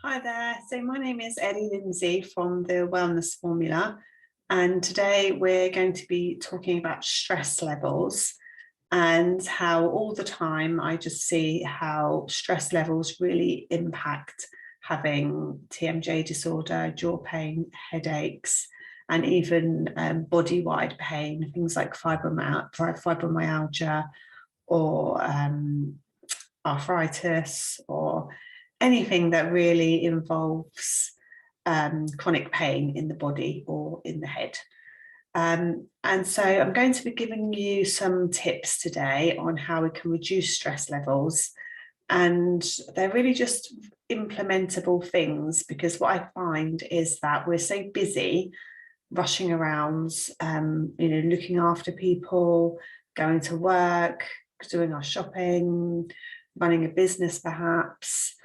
Hi there. So my name is Ellie Lindsay from the Wellness Formula, and today we're going to be talking about stress levels and how all the time I just see how stress levels really impact having TMJ disorder, jaw pain, headaches, and even body-wide pain, things like fibromyalgia or arthritis or anything that really involves chronic pain in the body or in the head. And so I'm going to be giving you some tips today on how we can reduce stress levels. And they're really just implementable things, because what I find is that we're so busy rushing around, looking after people, going to work, doing our shopping, running a business perhaps,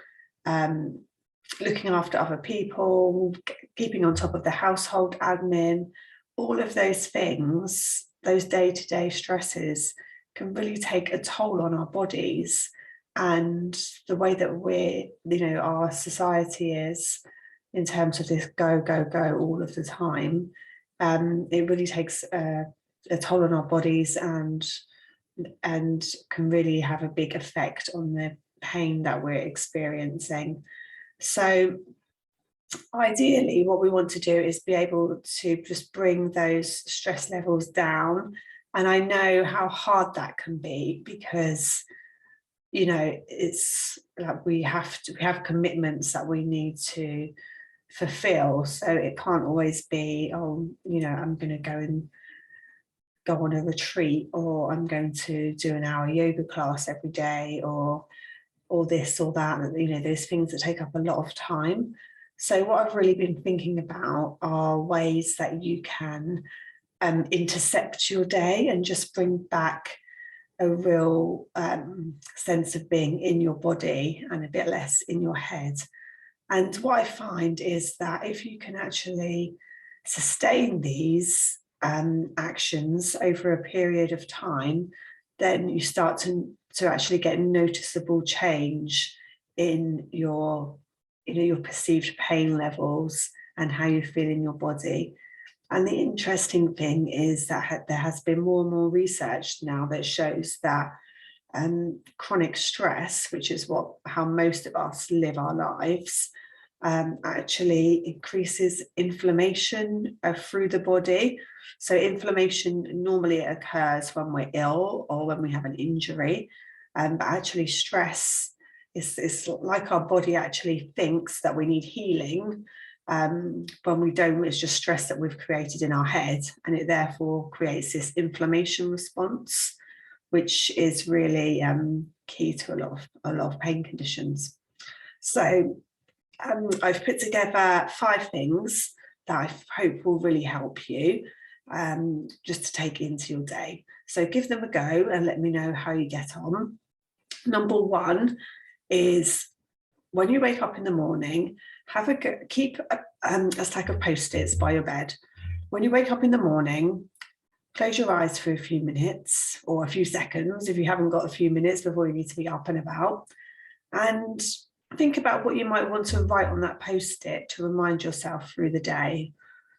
looking after other people, keeping on top of the household admin. All of those things, those day-to-day stresses, can really take a toll on our bodies and the way that our society is in terms of this go, go, go all of the time. It really takes a toll on our bodies and can really have a big effect on the pain that we're experiencing. So ideally, what we want to do is be able to just bring those stress levels down. And I know how hard that can be, because it's like we have commitments that we need to fulfill. So it can't always be, I'm going to go on a retreat, or I'm going to do an hour yoga class every day, or this or that, those things that take up a lot of time. So what I've really been thinking about are ways that you can intercept your day and just bring back a real sense of being in your body and a bit less in your head. And what I find is that if you can actually sustain these actions over a period of time, then you start to actually get noticeable change in your perceived pain levels and how you feel in your body. And the interesting thing is that there has been more and more research now that shows that chronic stress, which is how most of us live our lives, actually increases inflammation through the body. So inflammation normally occurs when we're ill or when we have an injury, but actually stress is like our body actually thinks that we need healing. When we don't, it's just stress that we've created in our head, and it therefore creates this inflammation response, which is really key to a lot of pain conditions. So I've put together 5 things that I hope will really help you just to take into your day. So give them a go and let me know how you get on. Number 1 is, when you wake up in the morning, keep a stack of Post-its by your bed. When you wake up in the morning, close your eyes for a few minutes or a few seconds if you haven't got a few minutes before you need to be up and about, and think about what you might want to write on that Post-it to remind yourself through the day.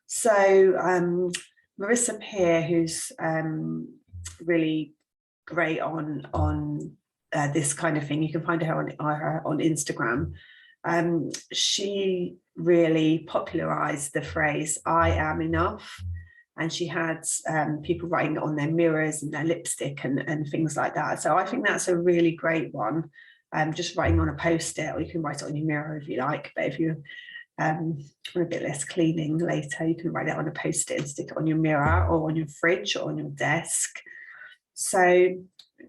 So Marissa Peer, who's really great on this kind of thing, you can find her on Instagram. She really popularized the phrase "I am enough," and she had people writing it on their mirrors and their lipstick and things like that. So I think that's a really great one. Just writing on a Post-it, or you can write it on your mirror if you like, but if you want a bit less cleaning later, you can write it on a Post-it and stick it on your mirror or on your fridge or on your desk. So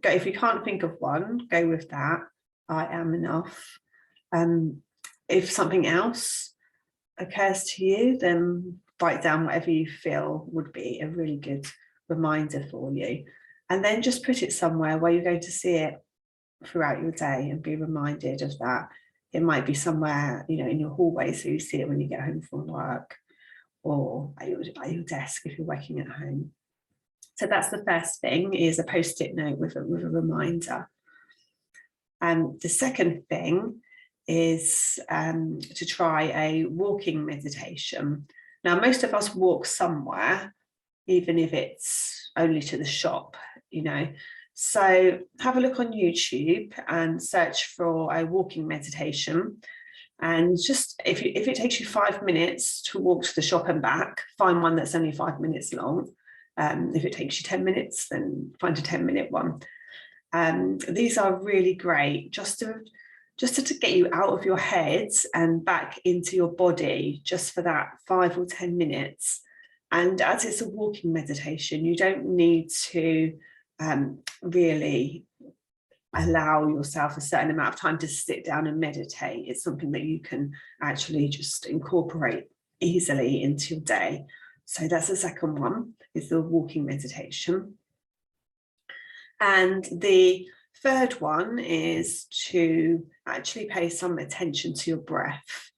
if you can't think of one, go with that. I am enough. If something else occurs to you, then write down whatever you feel would be a really good reminder for you. And then just put it somewhere where you're going to see it throughout your day and be reminded of that. It might be somewhere, in your hallway, so you see it when you get home from work, or at your desk if you're working at home. So that's the first thing, is a Post-it note with a reminder. The second thing is to try a walking meditation. Now, most of us walk somewhere, even if it's only to the shop, you know. So have a look on YouTube and search for a walking meditation. And just if it takes you 5 minutes to walk to the shop and back, find one that's only 5 minutes long. If it takes you 10 minutes, then find a 10-minute one. These are really great just to get you out of your head and back into your body, just for that 5 or 10 minutes. And as it's a walking meditation, you don't need to really allow yourself a certain amount of time to sit down and meditate. It's something that you can actually just incorporate easily into your day. So that's the second one, is the walking meditation. And the third one is to actually pay some attention to your breath.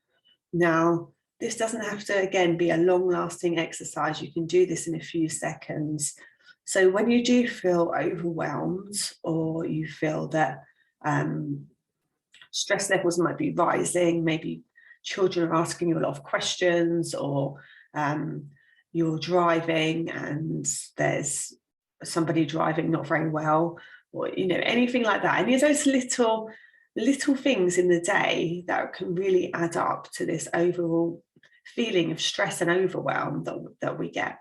Now, this doesn't have to, again, be a long-lasting exercise. You can do this in a few seconds. So when you do feel overwhelmed, or you feel that stress levels might be rising, maybe children are asking you a lot of questions, or you're driving and there's somebody driving not very well, or anything like that, any of those little things in the day that can really add up to this overall feeling of stress and overwhelm that we get.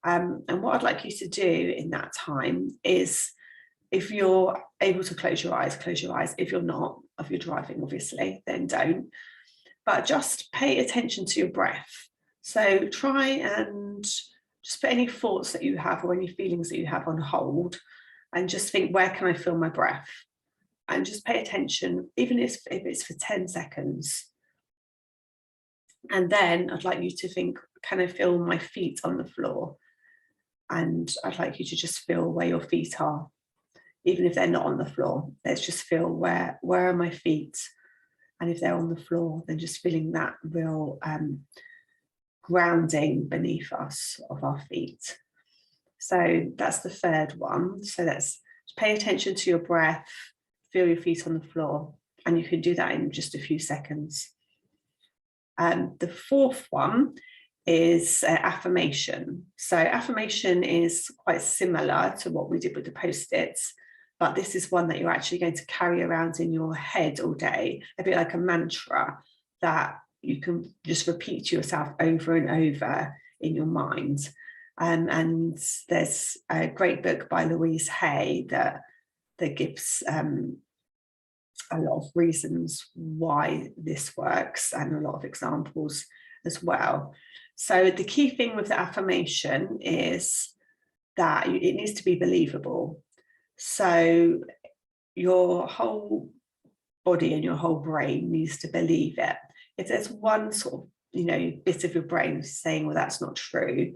And what I'd like you to do in that time is, if you're able to close your eyes, close your eyes. If you're not, if you're driving, obviously, then don't. But just pay attention to your breath. So try and just put any thoughts that you have or any feelings that you have on hold, and just think, where can I feel my breath? And just pay attention, even if it's for 10 seconds. And then I'd like you to think, can I feel my feet on the floor? And I'd like you to just feel where your feet are, even if they're not on the floor. Let's just feel, where are my feet? And if they're on the floor, then just feeling that real grounding beneath us of our feet. So that's the third one. So let's pay attention to your breath, feel your feet on the floor, and you can do that in just a few seconds. The fourth one is affirmation. So affirmation is quite similar to what we did with the post-its, but this is one that you're actually going to carry around in your head all day, a bit like a mantra that you can just repeat to yourself over and over in your mind. And there's a great book by Louise Hay that gives a lot of reasons why this works, and a lot of examples as well. So the key thing with the affirmation is that it needs to be believable. So your whole body and your whole brain needs to believe it. If there's one sort of bit of your brain saying, well, that's not true,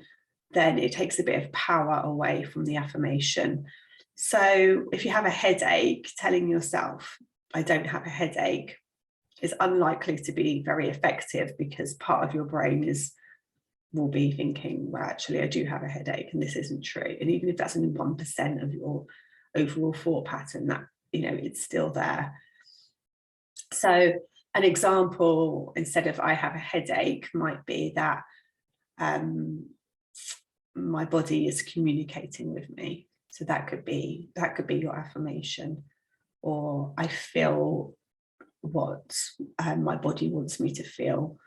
then it takes a bit of power away from the affirmation. So if you have a headache, telling yourself, I don't have a headache, is unlikely to be very effective, because part of your brain will be thinking, well, actually, I do have a headache and this isn't true. And even if that's only 1% of your overall thought pattern, that it's still there. So an example, instead of I have a headache, might be that my body is communicating with me. So that could be your affirmation. Or I feel what my body wants me to feel.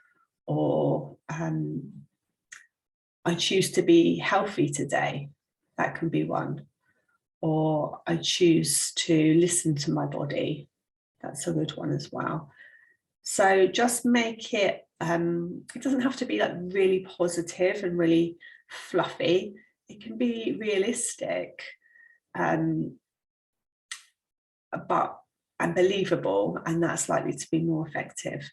Or I choose to be healthy today. That can be one. Or I choose to listen to my body. That's a good one as well. So just make it, it doesn't have to be like really positive and really fluffy. It can be realistic, and believable, and that's likely to be more effective.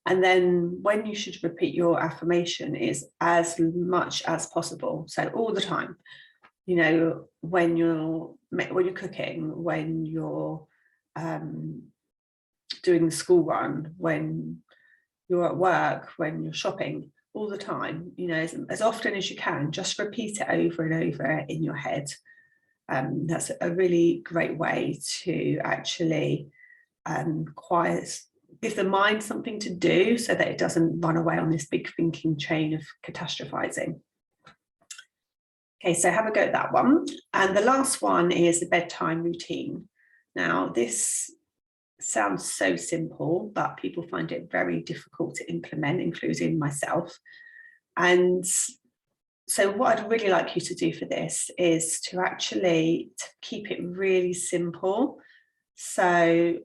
And then when you should repeat your affirmation is as much as possible. So all the time, when you're cooking, when you're doing the school run, when you're at work, when you're shopping, all the time, as often as you can, just repeat it over and over in your head. That's a really great way to actually quiet give the mind something to do so that it doesn't run away on this big thinking chain of catastrophizing. Okay, so have a go at that one. And the last one is the bedtime routine. Now, this sounds so simple, but people find it very difficult to implement, including myself. And so what I'd really like you to do for this is to actually keep it really simple. So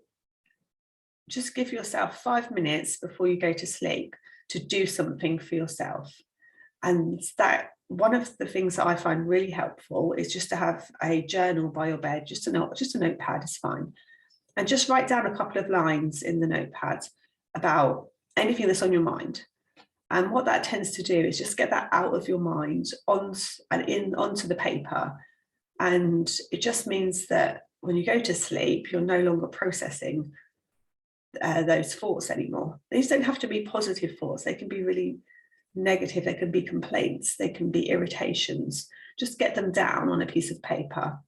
just give yourself 5 minutes before you go to sleep to do something for yourself. And that one of the things that I find really helpful is just to have a journal by your bed, just a notepad is fine. And just write down a couple of lines in the notepad about anything that's on your mind. And what that tends to do is just get that out of your mind onto the paper. And it just means that when you go to sleep, you're no longer processing those thoughts anymore. These don't have to be positive thoughts. They can be really negative. They can be complaints. They can be irritations. Just get them down on a piece of paper.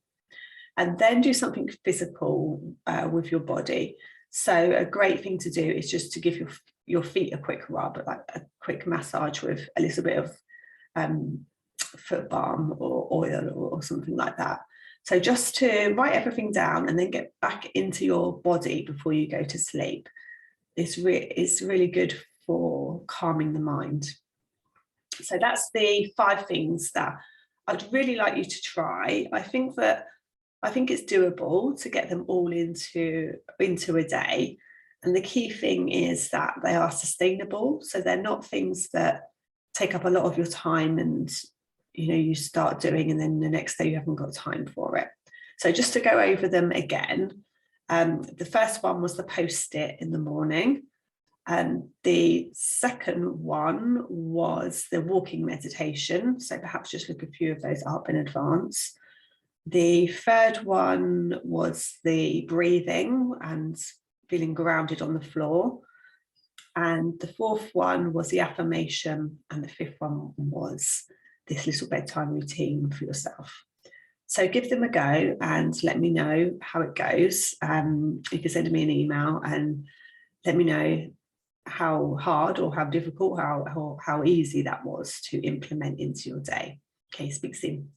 And then do something physical with your body. So a great thing to do is just to give your feet a quick rub, like a quick massage with a little bit of foot balm or oil or something like that. So just to write everything down and then get back into your body before you go to sleep. It's really good for calming the mind. So that's the 5 things that I'd really like you to try. I think it's doable to get them all into a day. And the key thing is that they are sustainable. So they're not things that take up a lot of your time and you start doing and then the next day you haven't got time for it. So just to go over them again, the first one was the post-it in the morning. The second one was the walking meditation. So perhaps just look a few of those up in advance. The third one was the breathing and feeling grounded on the floor. And the fourth one was the affirmation. And the fifth one was this little bedtime routine for yourself. So give them a go and let me know how it goes. You can send me an email and let me know how hard or how difficult, how easy that was to implement into your day. Okay, speak soon.